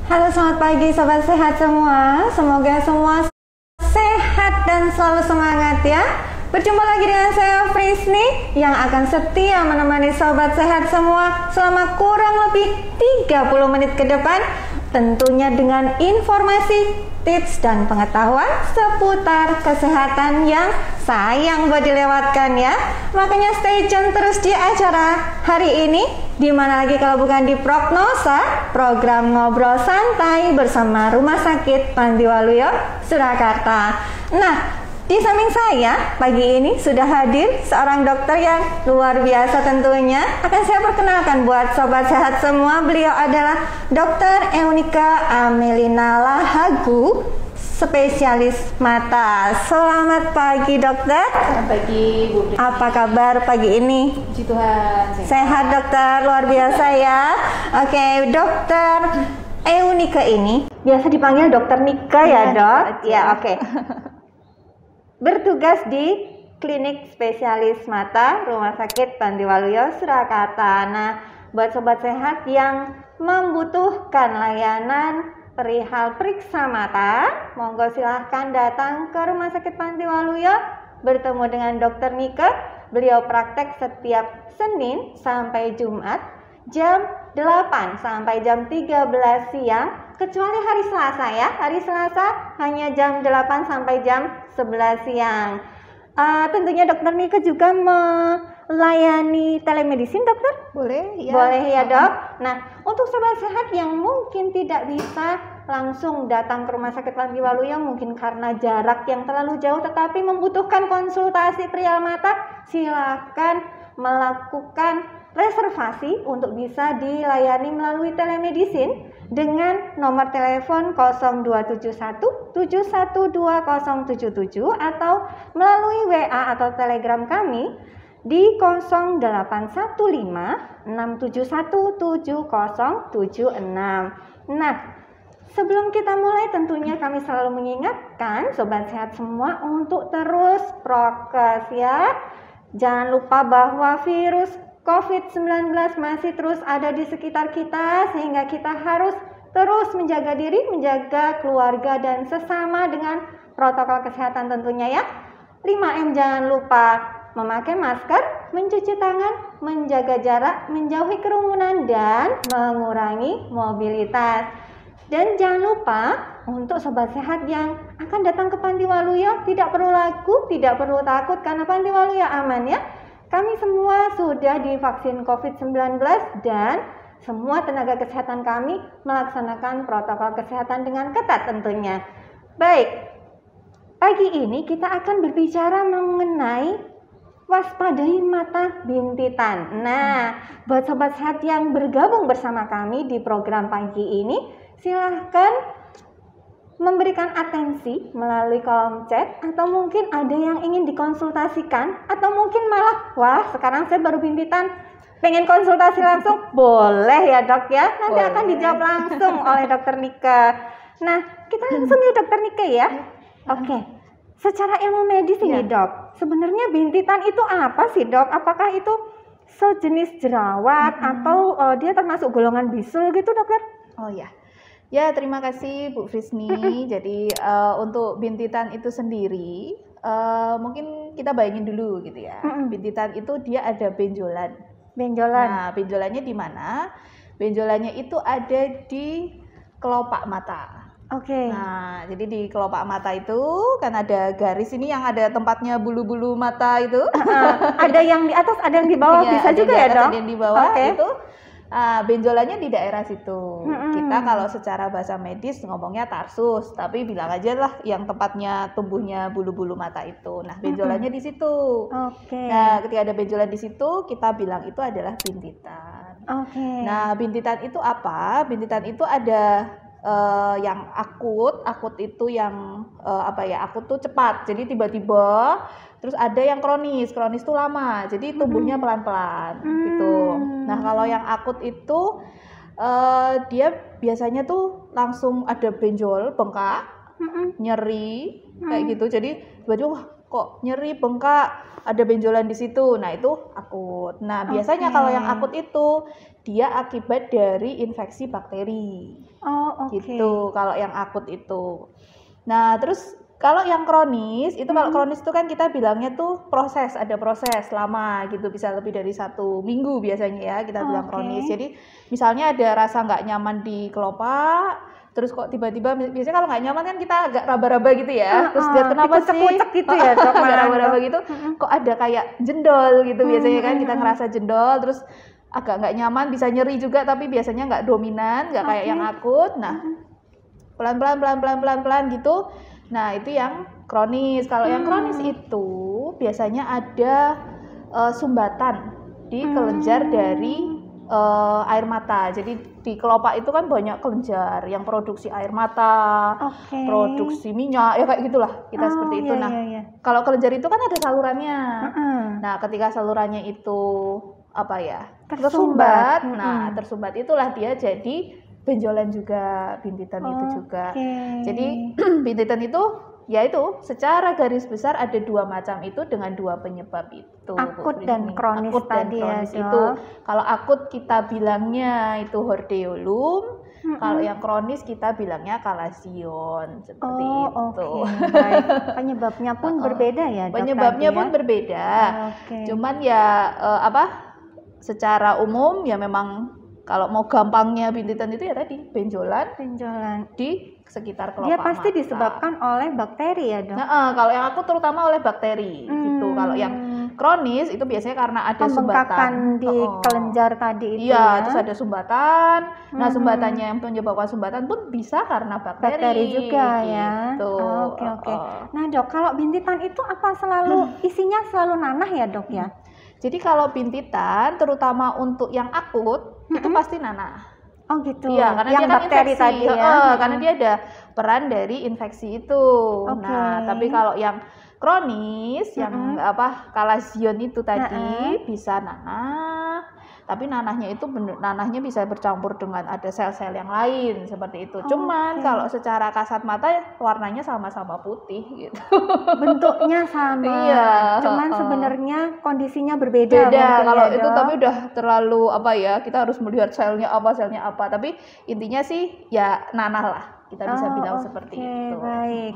Halo, selamat pagi sobat sehat semua. Semoga semua sehat dan selalu semangat ya. Berjumpa lagi dengan saya Frisni yang akan setia menemani sobat sehat semua selama kurang lebih 30 menit ke depan, tentunya dengan informasi, tips dan pengetahuan seputar kesehatan yang sayang buat dilewatkan ya. Makanya stay tune terus di acara hari ini, di mana lagi kalau bukan di Prognosa, program ngobrol santai bersama Rumah Sakit Panti Waluyo, Surakarta. Nah, di samping saya pagi ini sudah hadir seorang dokter yang luar biasa tentunya. Akan saya perkenalkan buat sobat sehat semua. Beliau adalah Dr. Eunika Amelina Lahagu, spesialis mata. Selamat pagi dokter. Selamat pagi Bu. Apa kabar pagi ini? Puji Tuhan. Sehat dokter, luar biasa ya. Oke, dokter Eunika ini biasa dipanggil dokter Nika ya dok? Ya oke. Bertugas di klinik spesialis mata Rumah Sakit Panti Waluyo, Surakarta. Nah, buat sobat sehat yang membutuhkan layanan perihal periksa mata, monggo silahkan datang ke Rumah Sakit Panti Waluyo bertemu dengan Dokter Nika. Beliau praktek setiap Senin sampai Jumat jam 8 sampai jam 13 siang, kecuali hari Selasa ya. Hari Selasa hanya jam 8 sampai jam 11 siang. Tentunya Dokter Nika juga melayani telemedicine, dokter? Boleh ya. Boleh ya dok. Nah, untuk sobat sehat yang mungkin tidak bisa langsung datang ke Rumah Sakit Panti Waluyo, mungkin karena jarak yang terlalu jauh tetapi membutuhkan konsultasi perihal mata, silakan melakukan reservasi untuk bisa dilayani melalui telemedicine dengan nomor telepon 0271 712077 atau melalui WA atau Telegram kami di 0815 671 7076. Nah, sebelum kita mulai tentunya kami selalu mengingatkan sobat sehat semua untuk terus prokes ya. Jangan lupa bahwa virus COVID-19 masih terus ada di sekitar kita, sehingga kita harus terus menjaga diri, menjaga keluarga dan sesama dengan protokol kesehatan tentunya ya. 5M jangan lupa, memakai masker, mencuci tangan, menjaga jarak, menjauhi kerumunan dan mengurangi mobilitas. Dan jangan lupa untuk sobat sehat yang akan datang ke Panti Waluyo, tidak perlu ragu, tidak perlu takut karena Panti Waluyo aman ya. Kami semua sudah divaksin COVID-19 dan semua tenaga kesehatan kami melaksanakan protokol kesehatan dengan ketat tentunya. Baik, pagi ini kita akan berbicara mengenai waspadai mata bintitan. Nah, buat sobat sehat yang bergabung bersama kami di program pagi ini, silahkan memberikan atensi melalui kolom chat, atau mungkin ada yang ingin dikonsultasikan, atau mungkin malah, wah sekarang saya baru bintitan, pengen konsultasi langsung, boleh ya dok ya, nanti boleh. Akan dijawab langsung oleh dokter Nika. Nah, kita langsung ya dokter Nika ya. Oke, secara ilmu medis ini dok, sebenarnya bintitan itu apa sih dok? Apakah itu sejenis jerawat atau dia termasuk golongan bisul gitu dokter? Oh ya. Ya, terima kasih Bu Frisni. Jadi untuk bintitan itu sendiri, mungkin kita bayangin dulu gitu ya. Bintitan itu dia ada benjolan. Benjolan. Nah, benjolannya di mana? Benjolannya itu ada di kelopak mata. Oke. Nah, jadi di kelopak mata itu kan ada garis ini yang ada tempatnya bulu-bulu mata itu. Ada yang di atas, ada yang di bawah, bisa juga ya dong? Ada yang di bawah itu. Benjolannya di daerah situ. Kita kalau secara bahasa medis ngomongnya tarsus, tapi bilang aja lah yang tempatnya tumbuhnya bulu-bulu mata itu. Nah, benjolannya di situ. Nah, ketika ada benjolan di situ, kita bilang itu adalah bintitan. Nah, bintitan itu apa? Bintitan itu ada yang akut itu yang akut tuh cepat. Jadi tiba-tiba. Terus ada yang kronis itu lama, jadi tumbuhnya pelan-pelan gitu. Nah, kalau yang akut itu dia biasanya tuh langsung ada benjol, bengkak, nyeri kayak gitu. Jadi tiba-tiba wah kok nyeri, bengkak, ada benjolan di situ. Nah, itu akut. Nah, biasanya kalau yang akut itu dia akibat dari infeksi bakteri. Gitu kalau yang akut itu. Nah, terus kalau yang kronis itu kalau kronis itu kan kita bilangnya tuh ada proses lama gitu, bisa lebih dari 1 minggu biasanya ya kita bilang kronis. Jadi misalnya ada rasa nggak nyaman di kelopak, terus kok tiba-tiba biasanya kalau nggak nyaman kan kita agak raba-raba gitu ya, terus dia kenapa sih gitu ya dok, raba-raba gitu, kok ada kayak jendol gitu biasanya kan kita ngerasa jendol, terus agak nggak nyaman, bisa nyeri juga tapi biasanya nggak dominan, nggak kayak yang akut. Nah, pelan-pelan gitu. Nah, itu yang kronis. Kalau yang kronis itu biasanya ada sumbatan di kelenjar dari air mata. Jadi di kelopak itu kan banyak kelenjar yang produksi air mata, produksi minyak, ya kayak gitulah kita seperti itu. Nah, kalau kelenjar itu kan ada salurannya. Nah, ketika salurannya itu tersumbat, nah tersumbat itulah dia jadi benjolan juga, bintitan itu juga. Jadi bintitan itu yaitu secara garis besar ada 2 macam itu dengan 2 penyebab itu. Akut dan kronis tadi ya. Itu. Kalau akut kita bilangnya itu hordeolum, kalau yang kronis kita bilangnya kalasion, seperti itu. Baik. Penyebabnya pun berbeda ya, dok? Penyebabnya pun berbeda. Cuman ya secara umum ya memang kalau mau gampangnya bintitan itu ya tadi benjolan di sekitar kelopak mata. Dia pasti disebabkan oleh bakteri ya dok? Nah, kalau yang akut terutama oleh bakteri gitu. Kalau yang kronis itu biasanya karena ada sumbatan di kelenjar tadi itu. Iya, terus ada sumbatan. Nah, sumbatannya yang menyebabkan sumbatan pun bisa karena bakteri juga gitu. Ya. Oke. Nah dok, kalau bintitan itu apa selalu isinya selalu nanah ya dok ya? Jadi kalau bintitan terutama untuk yang akut itu pasti nanah. Oh gitu. Iya, karena yang dia kan bakteri infeksi tadi ya. Karena dia ada peran dari infeksi itu. Nah, tapi kalau yang kronis yang kalasion itu tadi bisa nanah. Tapi nanahnya itu nanahnya bisa bercampur dengan ada sel-sel yang lain seperti itu. Cuman kalau secara kasat mata warnanya sama-sama putih gitu. Bentuknya sama. Iya. Cuman sebenarnya kondisinya berbeda. Kalau itu tapi udah terlalu kita harus melihat selnya apa. Tapi intinya sih ya nanah lah. Kita bisa bilang seperti itu. Baik.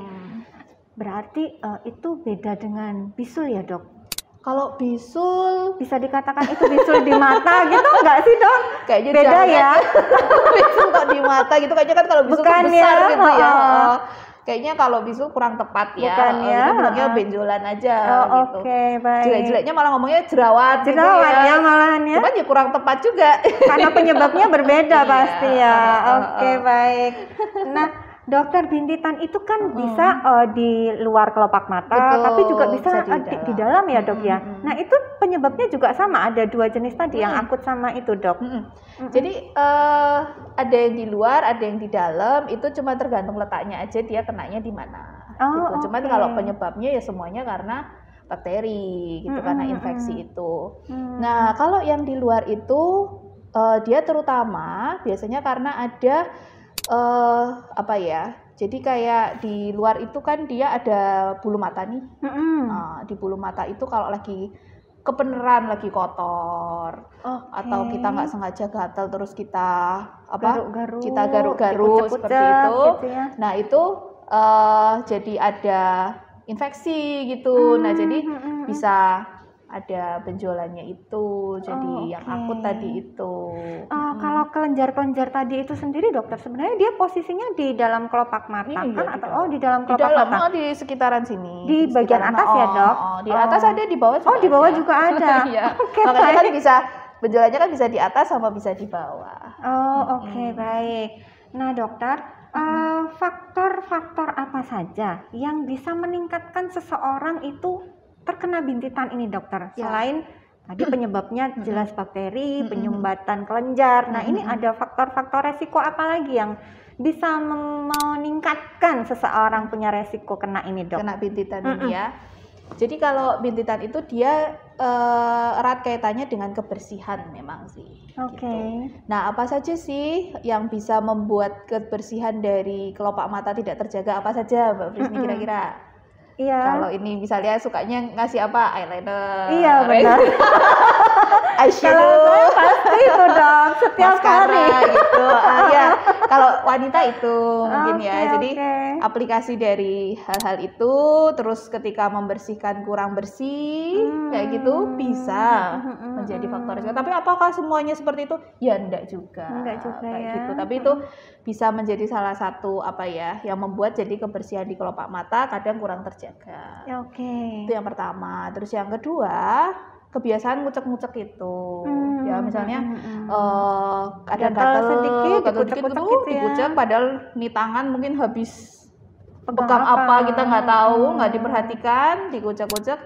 Berarti itu beda dengan bisul ya dok? Kalau bisul bisa dikatakan itu bisul di mata gitu enggak sih dok? Kayaknya beda ya. Bisul kok di mata gitu kayaknya kan kalau bisul besar gitu ya. Kayaknya kalau bisul kurang tepat ya. Bukan ya. Kita bilangnya benjolan aja gitu. Baik. Jelek-jeleknya malah ngomongnya jerawat gitu ya malahan ya. Cuman ya kurang tepat juga. Karena penyebabnya berbeda pasti ya. Baik. Nah, dokter, bintitan itu kan bisa di luar kelopak mata, tapi juga bisa di dalam ya dok ya. Nah itu penyebabnya juga sama, ada 2 jenis tadi yang akut sama itu dok. Jadi ada yang di luar, ada yang di dalam, itu cuma tergantung letaknya aja dia kenanya di mana. Gitu. Cuman kalau penyebabnya ya semuanya karena bakteri gitu, karena infeksi itu. Nah kalau yang di luar itu dia terutama biasanya karena ada jadi kayak di luar itu kan dia ada bulu mata nih. Nah, di bulu mata itu kalau lagi kebeneran lagi kotor atau kita nggak sengaja gatal terus kita garuk-garuk seperti itu gitu ya. Nah itu jadi ada infeksi gitu. Nah jadi bisa ada benjolannya itu, jadi yang akut tadi itu. Kalau kelenjar-kelenjar tadi itu sendiri dokter, sebenarnya dia posisinya di dalam kelopak mata atau di dalam kelopak mata? Di sekitaran sini. Di bagian atas ya dok? Di atas ada, di bawah juga di bawah juga ada. Makanya kan bisa, benjolannya kan bisa di atas sama bisa di bawah. Baik. Nah dokter, faktor-faktor apa saja yang bisa meningkatkan seseorang itu terkena bintitan ini dokter? Selain tadi penyebabnya jelas bakteri, penyumbatan kelenjar. Nah ini ada faktor-faktor resiko apa lagi yang bisa meningkatkan seseorang punya resiko kena ini dok? Kena bintitan ini ya. Jadi kalau bintitan itu dia erat kaitannya dengan kebersihan memang sih. Gitu. Nah apa saja sih yang bisa membuat kebersihan dari kelopak mata tidak terjaga? Apa saja Mbak Frisni kira-kira? Iya. Kalau ini misalnya sukanya ngasih apa? Eyeliner. Iya, benar. Eyeshadow. Kalau saya pasti itu dong, setiap hari. Gitu. Ya, kalau wanita itu mungkin ya. Oke, Jadi oke. aplikasi dari hal-hal itu, terus ketika membersihkan kurang bersih, kayak gitu bisa menjadi faktor risiko. Tapi apakah semuanya seperti itu? Ya enggak juga. Enggak juga kayak ya. gitu. Tapi itu bisa menjadi salah satu apa ya, yang membuat jadi kebersihan di kelopak mata kadang kurang terjaga. Oke. Itu yang pertama. Terus yang kedua, kebiasaan ngucek-ngucek itu. Ya misalnya ada gatel sedikit, dikucek gitu ya. dikucek, padahal nih tangan mungkin habis Pegang pegang apa kita nggak tahu, nggak Hmm. diperhatikan, dikucek-kucek,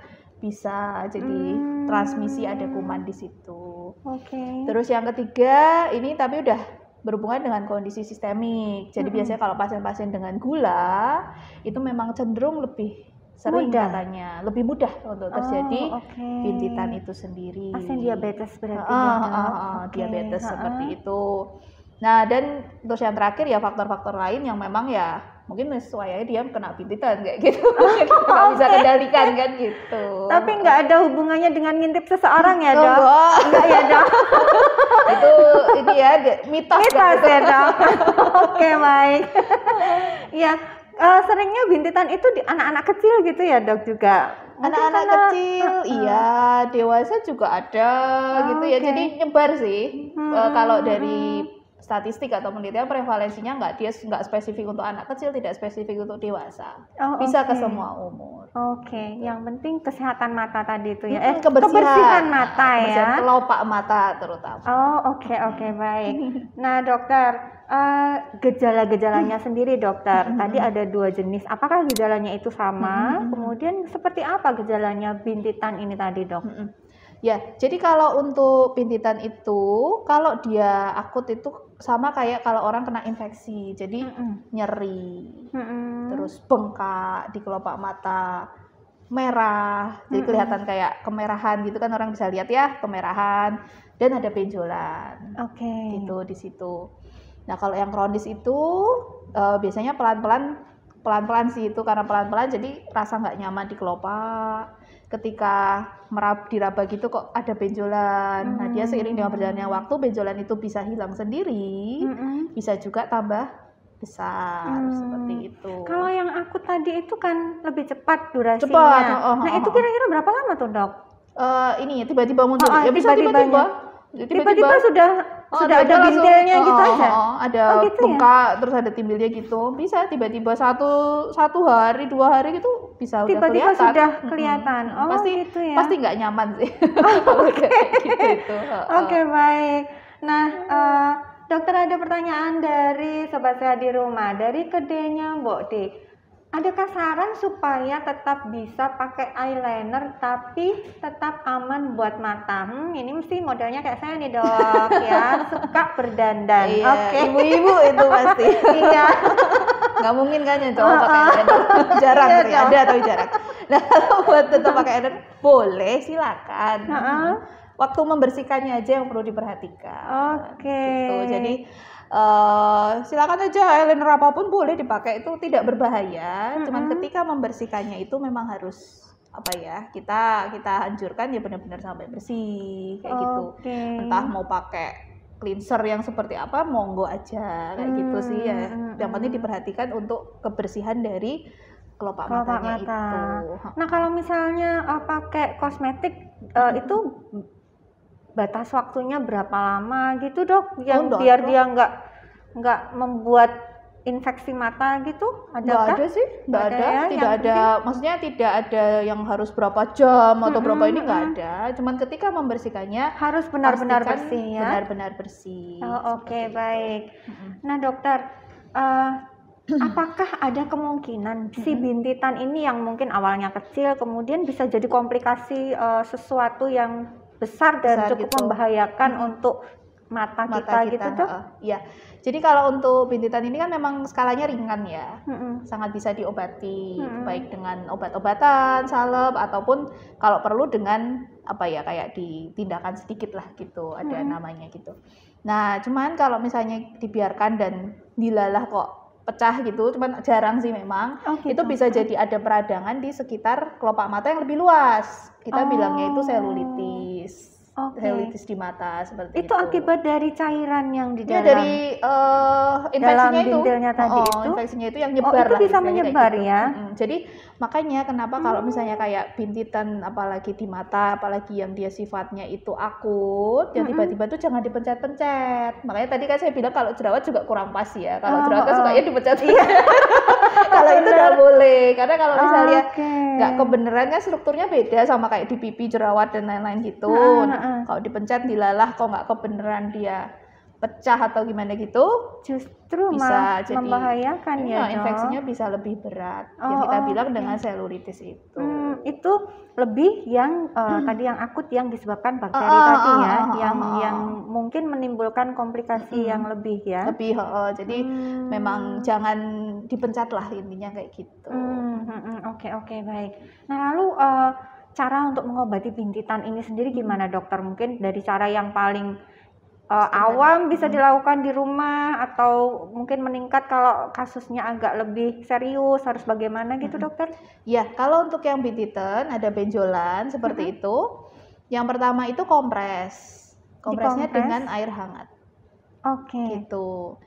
bisa jadi transmisi ada kuman di situ. Oke. Terus yang ketiga, ini tapi udah berhubungan dengan kondisi sistemik. Jadi biasanya kalau pasien-pasien dengan gula itu memang cenderung lebih sering Mudah. katanya, lebih mudah untuk terjadi oke. bintitan itu sendiri. Pasien diabetes berarti ya, Dok? Oke. Diabetes seperti itu. Nah, dan terus yang terakhir ya faktor-faktor lain yang memang ya mungkin sesuai aja dia kena bintitan kayak gitu. Kita nggak bisa kendalikan kan gitu. Tapi nggak ada hubungannya dengan ngintip seseorang ya, Oh, Dok? enggak. Enggak ya, Dok? Itu ini ya mitos. Mitos ya, Dok? Oke, baik. Iya, seringnya bintitan itu di anak-anak kecil gitu ya, Dok, juga? Mungkin Anak-anak karena- kecil, iya, dewasa juga ada gitu ya. Oke. Jadi nyebar sih. Kalau dari statistik atau penelitian prevalensinya nggak spesifik untuk anak kecil, tidak spesifik untuk dewasa. Oh, Bisa ke oke. semua umur. Oke, yang penting kesehatan mata tadi itu ya. Kebersihan Mata Kebersihan ya. kelopak mata terutama. Oh, oke, baik. Nah, dokter, gejala-gejalanya sendiri, dokter. Tadi ada 2 jenis. Apakah gejalanya itu sama? Kemudian seperti apa gejalanya bintitan ini tadi, Dok? Ya, jadi kalau untuk bintitan itu, kalau dia akut itu sama kayak kalau orang kena infeksi. Jadi nyeri, terus bengkak di kelopak mata, merah, jadi kelihatan kayak kemerahan gitu kan, orang bisa lihat ya, kemerahan, dan ada benjolan. Oke. Gitu di situ. Nah, kalau yang kronis itu biasanya pelan-pelan sih itu, karena pelan-pelan jadi rasa nggak nyaman di kelopak. Ketika diraba gitu kok ada benjolan. Nah, dia seiring dengan berjalannya waktu benjolan itu bisa hilang sendiri, bisa juga tambah besar seperti itu. Kalau yang akut tadi itu kan lebih cepat durasinya. Cepat. Nah, itu kira-kira berapa lama tuh, Dok? Ini ya tiba-tiba muncul. Ya bisa tiba-tibanya. tiba-tiba. Tiba-tiba sudah ada langsung, bintilnya gitu aja. Ada gitu ya? bengkak, terus ada timbulnya gitu. Bisa tiba-tiba satu hari, 2 hari gitu bisa udah Tiba-tiba kelihatan. sudah kelihatan. Oh, pasti gitu ya. pasti nggak nyaman sih. Gitu itu. Oke, baik. Nah, dokter, ada pertanyaan dari sobat sehat di rumah, dari kedenya Mbok D. Adakah saran supaya tetap bisa pakai eyeliner tapi tetap aman buat mata? Ini mesti modelnya kayak saya nih, Dok, ya, suka berdandan. Iya, Oke. ibu-ibu itu pasti. Iya. Nggak mungkin kan yang cowok pakai eyeliner. Jarang Iya, sih, dong. ada tapi jarang. Nah, kalau buat tetap pakai eyeliner boleh, silakan. Waktu membersihkannya aja yang perlu diperhatikan. Oke. Gitu. Jadi silakan aja eyeliner apapun boleh dipakai, itu tidak berbahaya. Cuman ketika membersihkannya itu memang harus apa ya, kita anjurkan ya benar-benar sampai bersih kayak gitu. Oke. Entah mau pakai cleanser yang seperti apa, monggo aja kayak gitu sih ya. Yang penting diperhatikan untuk kebersihan dari kelopak matanya mata. itu. Nah, kalau misalnya pakai kosmetik itu batas waktunya berapa lama gitu, Dok? Yang enggak biar ada. dia nggak membuat infeksi mata gitu? Nggak Adakah? ada sih, nggak ada, ya, tidak yang ada, maksudnya tidak ada yang harus berapa jam atau berapa ini nggak ada. Cuman ketika membersihkannya Harus benar-benar pastikan bersih ya. benar-benar bersih. Oh, oke, Seperti itu. baik. Nah, dokter, apakah ada kemungkinan si bintitan ini yang mungkin awalnya kecil kemudian bisa jadi komplikasi sesuatu yang besar dan Besar cukup gitu. membahayakan untuk mata kita gitu, Dok? Iya. Jadi kalau untuk bintitan ini kan memang skalanya ringan ya. Mm-mm. Sangat bisa diobati, baik dengan obat-obatan, salep, ataupun kalau perlu dengan apa ya, kayak ditindakan sedikit lah gitu, ada namanya gitu. Nah, cuman kalau misalnya dibiarkan dan dilalah kok pecah gitu, cuman jarang sih memang. gitu. Itu bisa jadi ada peradangan di sekitar kelopak mata yang lebih luas. Kita bilangnya itu selulitis. Selulitis di mata seperti itu. Itu akibat dari cairan yang di Ya, dalam. dari infeksinya dalam bintilnya tadi itu. Infeksinya itu yang nyebar itu lah. bisa menyebar gitu. ya. Jadi makanya kenapa kalau misalnya kayak bintitan apalagi di mata, apalagi yang dia sifatnya itu akut, ya tiba-tiba tuh jangan dipencet-pencet. Makanya tadi kan saya bilang kalau jerawat juga kurang pas ya. Kalau jerawat kan sukanya dipencet. Kalau itu nggak boleh, karena kalau misalnya nggak kebenaran kan strukturnya beda sama kayak di pipi, jerawat dan lain-lain gitu. Kalau dipencet dilalah kok nggak kebenaran dia pecah atau gimana gitu, justru bisa jadi membahayakan ya, infeksinya bisa lebih berat. Yang kita bilang dengan selulitis itu. Itu lebih yang tadi yang akut yang disebabkan bakteri tadi ya, yang mungkin menimbulkan komplikasi yang lebih ya. Lebih, jadi memang jangan dipencet lah intinya kayak gitu. Oke, baik. Nah lalu cara untuk mengobati bintitan ini sendiri gimana dokter? Mungkin dari cara yang paling awam bisa dilakukan di rumah atau mungkin meningkat kalau kasusnya agak lebih serius harus bagaimana gitu dokter? Ya, kalau untuk yang bintitan ada benjolan seperti itu, yang pertama itu kompresnya dengan air hangat. Gitu.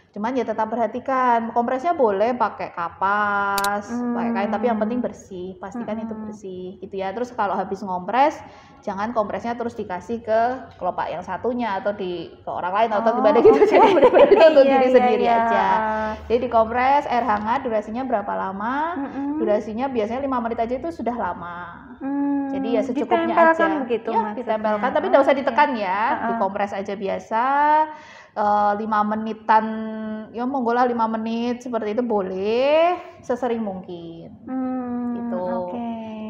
Cuman ya tetap perhatikan, kompresnya boleh pakai kapas, pakai kain, tapi yang penting bersih, pastikan itu bersih gitu ya. Terus kalau habis ngompres, jangan kompresnya terus dikasih ke kelopak yang satunya atau ke orang lain atau gimana gitu. Jadi benar-benar itu untuk diri sendiri aja. Jadi dikompres air hangat, durasinya berapa lama? Durasinya biasanya 5 menit aja itu sudah lama. Jadi ya secukupnya aja. Begitu, ya, ditempelkan, tapi nggak usah ditekan ya, dikompres aja biasa. 5 menitan, ya monggo lah 5 menit seperti itu boleh, sesering mungkin. Gitu.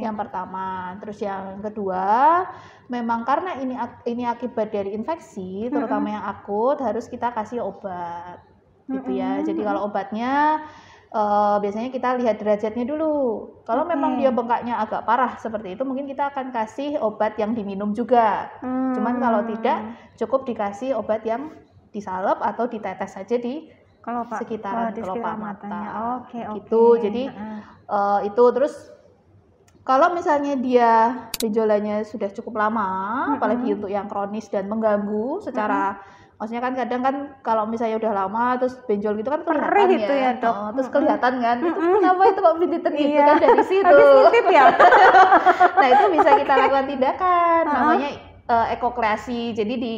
Yang pertama, terus yang kedua, memang karena ini akibat dari infeksi, terutama yang akut, harus kita kasih obat, gitu ya. Jadi kalau obatnya biasanya kita lihat derajatnya dulu. Kalau memang dia bengkaknya agak parah seperti itu, mungkin kita akan kasih obat yang diminum juga. Cuman kalau tidak, cukup dikasih obat yang disalep atau ditetes saja di sekitaran kelopak mata. Gitu. Jadi itu terus kalau misalnya dia benjolannya sudah cukup lama, apalagi untuk yang kronis dan mengganggu secara maksudnya kan kadang kan kalau misalnya udah lama terus benjol gitu kan kelihatan gitu ya dok. Terus kelihatan kan itu kenapa itu kok bintitan gitu kan dari situ. Ya. Nah itu bisa kita lakukan tindakan namanya ekokreasi. Jadi di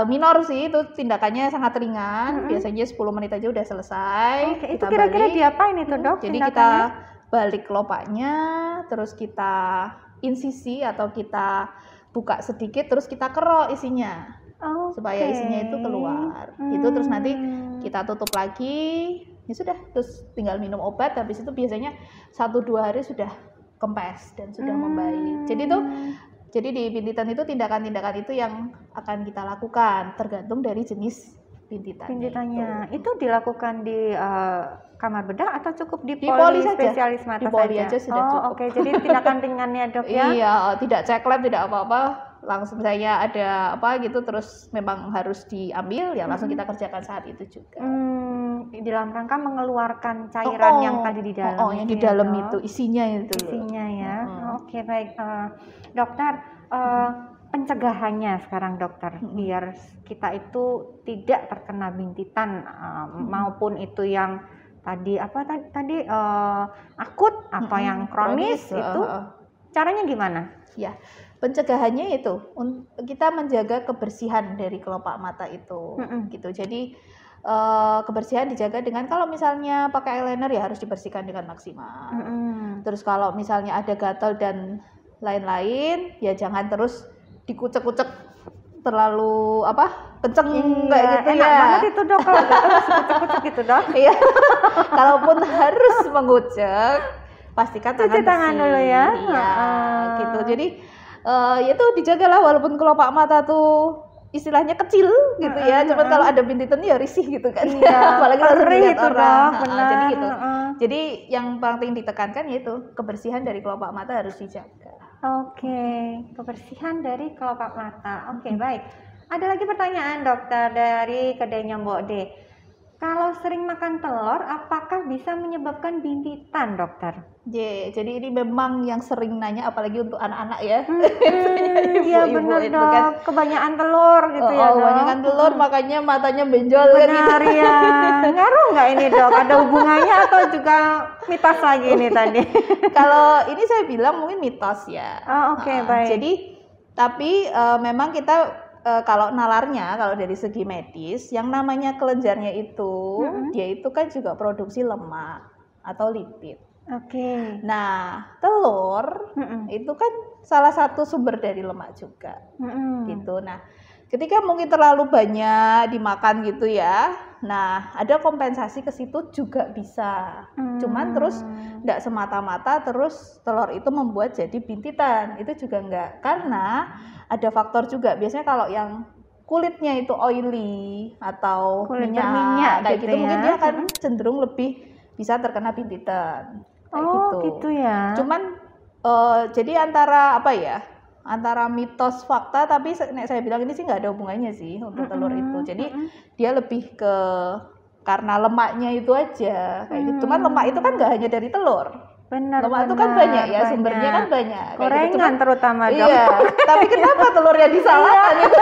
minor sih, itu tindakannya sangat ringan, biasanya 10 menit aja udah selesai. Itu kira-kira diapain itu dok? Jadi kita balik kelopaknya, terus kita insisi atau kita buka sedikit, terus kita kerok isinya, supaya isinya itu keluar. Itu terus nanti kita tutup lagi, ya sudah, terus tinggal minum obat. Habis itu biasanya 1-2 hari sudah kempes dan sudah membaik. Jadi di bintitan itu tindakan-tindakan itu yang akan kita lakukan tergantung dari jenis bintitannya. Itu dilakukan di kamar bedah atau cukup di poli spesialis mata saja? Di poli aja sudah cukup. Jadi tindakan ringannya dok ya? Iya, tidak cek lab, tidak apa-apa, langsung saya ada apa gitu, terus memang harus diambil, ya langsung kita kerjakan saat itu juga. Di dalam rangka mengeluarkan cairan yang tadi di dalam. Yang di dalam itu isinya itu. Isinya ya. Oke, baik. Dokter, pencegahannya sekarang dokter, biar kita itu tidak terkena bintitan maupun itu yang tadi akut atau yang kronis itu caranya gimana? Ya, pencegahannya itu kita menjaga kebersihan dari kelopak mata itu, gitu. Jadi kebersihan dijaga dengan kalau misalnya pakai eyeliner ya harus dibersihkan dengan maksimal. Terus kalau misalnya ada gatal dan lain-lain ya jangan terus dikucek-kucek terlalu kenceng kayak gitu ya. Enak banget itu dok kalau terus kucek-kucek gitu dok. Iya. Kalaupun harus mengucek, pastikan cuci tangan dulu ya. Iya, gitu. Jadi itu dijagalah walaupun kelopak mata tuh istilahnya kecil gitu ya. Cuman kalau ada bintitan ya risih gitu kan. Iya, apalagi kalau dilihat itu orang. Benar. Jadi gitu. Jadi yang paling ditekankan yaitu kebersihan dari kelopak mata harus dijaga. Oke, kebersihan dari kelopak mata. Oke, baik. Ada lagi pertanyaan dokter dari kedainya Mbok De. kalau sering makan telur, apakah bisa menyebabkan bintitan, dokter? Jadi ini memang yang sering nanya, apalagi untuk anak-anak ya. Iya benar dok, kan. Kebanyakan telur gitu ya dok. Kebanyakan telur makanya matanya benjol. Benar gitu. Ya. Ngaruh nggak ini dok? Ada hubungannya atau juga mitos lagi ini tadi? Kalau ini saya bilang mungkin mitos ya. Oh, oke, baik. Jadi tapi memang kita kalau nalarnya, kalau dari segi medis, yang namanya kelenjarnya itu, dia itu kan juga produksi lemak atau lipid. Oke. Nah, telur itu kan salah satu sumber dari lemak juga, gitu. Nah, ketika mungkin terlalu banyak dimakan gitu ya, nah ada kompensasi ke situ juga bisa. Cuman terus nggak semata-mata terus telur itu membuat jadi bintitan, itu juga nggak, karena ada faktor juga. Biasanya kalau yang kulitnya itu oily atau kulit minyak kayak gitu, mungkin dia akan cenderung lebih bisa terkena bintitan. Kayak gitu ya. Cuman jadi antara apa ya? Antara mitos fakta, tapi saya bilang ini sih nggak ada hubungannya sih untuk telur itu. Jadi dia lebih ke karena lemaknya itu aja kayak gitu. Cuman lemak itu kan nggak hanya dari telur. Benar, lemak itu kan banyak ya, sumbernya kan banyak. Gorengan gitu. Terutama dok. Iya, tapi kenapa telurnya disalahkan itu?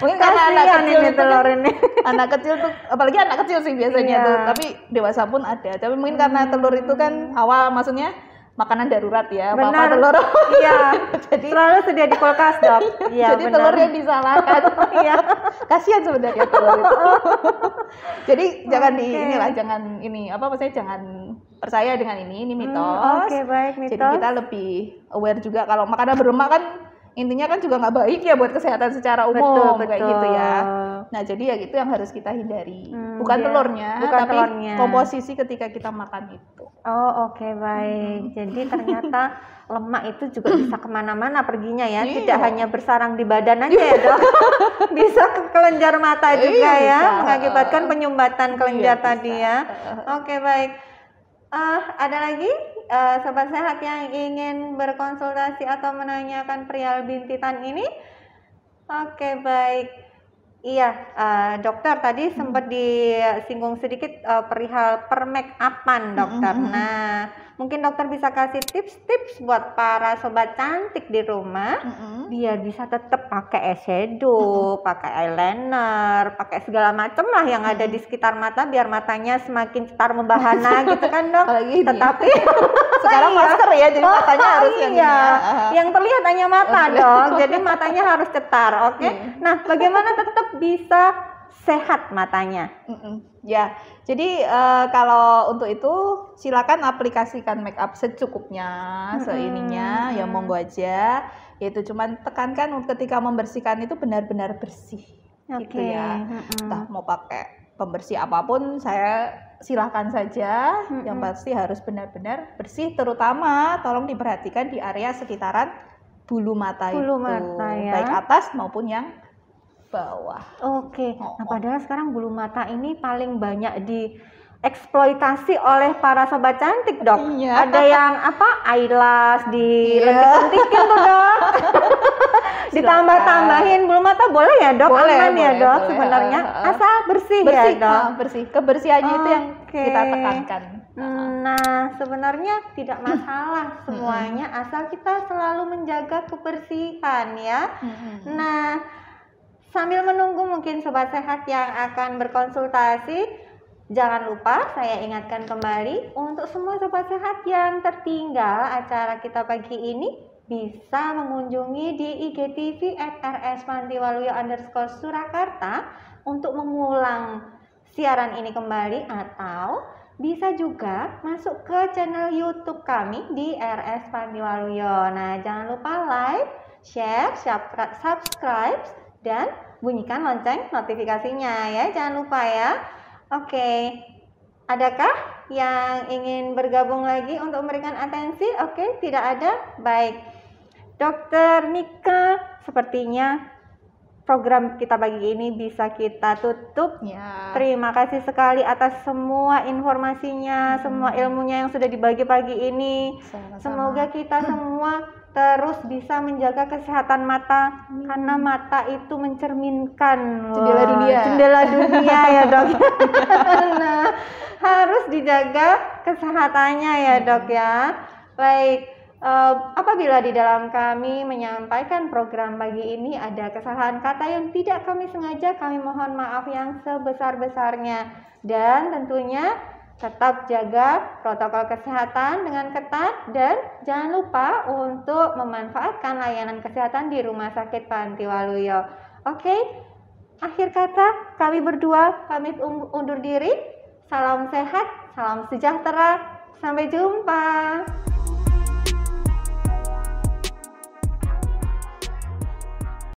Mungkin karena anak kecil ini telur ini. Anak kecil tuh, apalagi anak kecil sih biasanya tuh, tapi dewasa pun ada. Tapi mungkin karena telur itu kan awal maksudnya makanan darurat ya, apa telur. Iya. Jadi selalu sedia di kulkas dok. Iya. Jadi telurnya disalahkan. Iya. Kasihan sebenarnya telur itu. Jadi jangan jangan percaya dengan ini mitos. Oke, baik, mitos. Jadi kita lebih aware juga kalau makanan berlemak kan intinya kan juga nggak baik ya buat kesehatan secara umum, betul. Kayak gitu ya. Nah jadi ya itu yang harus kita hindari, bukan telurnya, tapi komposisi ketika kita makan itu. Oh oke, baik. Jadi ternyata lemak itu juga bisa kemana-mana perginya ya, tidak hanya bersarang di badan aja ya dok, bisa ke kelenjar mata juga ya, mengakibatkan penyumbatan kelenjar tadi ya. Oke, baik. Ada lagi sobat sehat yang ingin berkonsultasi atau menanyakan perihal bintitan ini? Oke, baik. Iya, dokter tadi sempat disinggung sedikit perihal permake-upan dokter. Nah, mungkin dokter bisa kasih tips-tips buat para sobat cantik di rumah biar bisa tetap pakai eyeshadow, pakai eyeliner, pakai segala macam lah yang ada di sekitar mata biar matanya semakin cetar membahana gitu kan dok. Tetapi sekarang masker ya, jadi matanya harus yang ini ya. Yang terlihat hanya mata dok, jadi matanya harus cetar. Oke. Nah, bagaimana tetap bisa sehat matanya? Ya, jadi kalau untuk itu silakan aplikasikan make up secukupnya, seininya, ya monggo aja. Yaitu cuman tekankan ketika membersihkan itu benar-benar bersih, gitu ya. Entah mau pakai pembersih apapun, saya silahkan saja. Yang pasti harus benar-benar bersih, terutama tolong diperhatikan di area sekitaran bulu mata itu, ya. Baik atas maupun yang bawah. Oke. Nah, padahal sekarang bulu mata ini paling banyak dieksploitasi oleh para sobat cantik, dok. Iya. Ada yang eyelash dilentik-lentikin tuh, dok. Ditambah-tambahin bulu mata boleh ya, dok? Aman ya, dok? Sebenarnya asal bersih ya, dok. Bersih. Kebersihannya itu yang kita tekankan. Nah, sebenarnya tidak masalah semuanya asal kita selalu menjaga kebersihan ya. Nah, sambil menunggu mungkin sobat sehat yang akan berkonsultasi, jangan lupa saya ingatkan kembali untuk semua sobat sehat yang tertinggal acara kita pagi ini bisa mengunjungi di IGTV @rspantiwaluyo_Surakarta untuk mengulang siaran ini kembali, atau bisa juga masuk ke channel YouTube kami di RS Pantiwaluyo. Nah, jangan lupa like, share, subscribe, dan bunyikan lonceng notifikasinya ya, jangan lupa ya. Oke, adakah yang ingin bergabung lagi untuk memberikan atensi? Oke, tidak ada? Baik, Dokter Nika, sepertinya program kita pagi ini bisa kita tutup ya. Terima kasih sekali atas semua informasinya, semua ilmunya yang sudah dibagi pagi ini. Sama-sama. Semoga kita semua terus bisa menjaga kesehatan mata, karena mata itu mencerminkan Jendela dunia. Jendela dunia ya dok. Nah, harus dijaga kesehatannya ya dok ya. Baik, apabila di dalam kami menyampaikan program pagi ini ada kesalahan kata yang tidak kami sengaja, kami mohon maaf yang sebesar-besarnya. Dan tentunya tetap jaga protokol kesehatan dengan ketat dan jangan lupa untuk memanfaatkan layanan kesehatan di Rumah Sakit Panti Waluyo. Oke, akhir kata kami berdua pamit undur diri. Salam sehat, salam sejahtera, sampai jumpa.